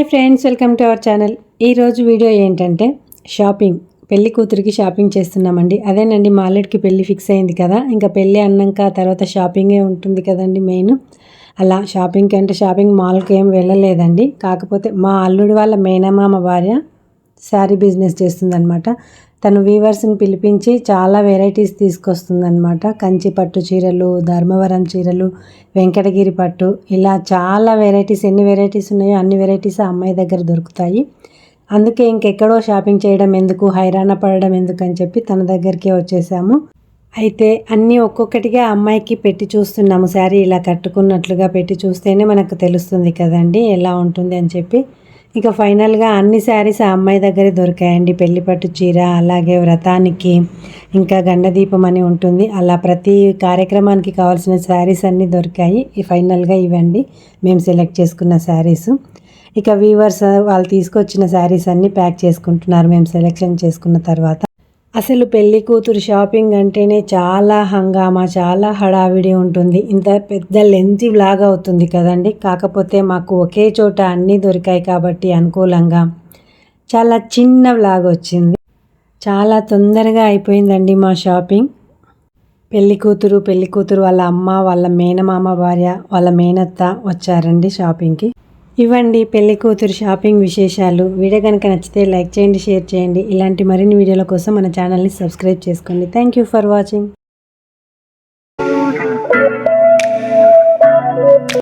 Hi friends, welcome to our channel. ఈరోజు video ఏంటంటే shopping. పెళ్లి కూతురికి షాపింగ్ చేస్తున్నామండి. అదేనండి, మా అల్లుడికి పెళ్లి ఫిక్స్ అయింది కదా, ఇంకా పెళ్ళి అన్నాక తర్వాత షాపింగే ఉంటుంది కదండి మెయిన్. అలా షాపింగ్కి అంటే షాపింగ్ మాల్కి ఏం వెళ్ళలేదండి. కాకపోతే మా అల్లుడి వాళ్ళ మేనమామ భార్య శారీ బిజినెస్ చేస్తుందన్నమాట. తను వీవర్స్ని పిలిపించి చాలా వెరైటీస్ తీసుకొస్తుందన్నమాట. కంచి పట్టు చీరలు, ధర్మవరం చీరలు, వెంకటగిరి పట్టు, ఇలా చాలా వెరైటీస్. ఎన్ని వెరైటీస్ ఉన్నాయో అన్ని వెరైటీస్ ఆ అమ్మాయి దగ్గర దొరుకుతాయి. అందుకే ఇంకెక్కడో షాపింగ్ చేయడం ఎందుకు, హైరాణ పడడం ఎందుకు అని చెప్పి తన దగ్గరికే వచ్చేసాము. అయితే అన్నీ ఒక్కొక్కటిగా అమ్మాయికి పెట్టి చూస్తున్నాము. శారీ ఇలా కట్టుకున్నట్లుగా పెట్టి చూస్తేనే మనకు తెలుస్తుంది కదండి ఎలా ఉంటుంది అని చెప్పి. ఇక ఫైనల్గా అన్ని శారీస్ ఆ అమ్మాయి దగ్గరే దొరికాయండి. పెళ్లి పట్టు చీర, అలాగే వ్రతానికి, ఇంకా గండదీపం అని ఉంటుంది, అలా ప్రతి కార్యక్రమానికి కావాల్సిన శారీస్ అన్నీ దొరికాయి. ఫైనల్గా ఇవ్వండి మేము సెలెక్ట్ చేసుకున్న శారీస్. ఇక వీవర్స్ వాళ్ళు తీసుకొచ్చిన శారీస్ అన్నీ ప్యాక్ చేసుకుంటున్నారు మేము సెలెక్షన్ చేసుకున్న తర్వాత. అసలు పెళ్లి కూతురు షాపింగ్ అంటేనే చాలా హంగామా, చాలా హడావిడి ఉంటుంది. ఇంత పెద్ద లెంతీ వ్లాగ్ అవుతుంది కదండి. కాకపోతే మాకు ఒకే చోట అన్నీ దొరికాయి కాబట్టి అనుకూలంగా చాలా చిన్న వ్లాగ్ వచ్చింది. చాలా తొందరగా అయిపోయిందండి మా షాపింగ్. పెళ్లి కూతురు వాళ్ళ అమ్మ, వాళ్ళ మేనమామ భార్య, వాళ్ళ మేనత్త వచ్చారండి షాపింగ్కి. ఇవ్వండి పెళ్లి కూతురు షాపింగ్ విశేషాలు. వీడియో కనుక నచ్చితే లైక్ చేయండి, షేర్ చేయండి. ఇలాంటి మరిన్ని వీడియోల కోసం మన ఛానల్ని సబ్స్క్రైబ్ చేసుకోండి. Thank you for watching.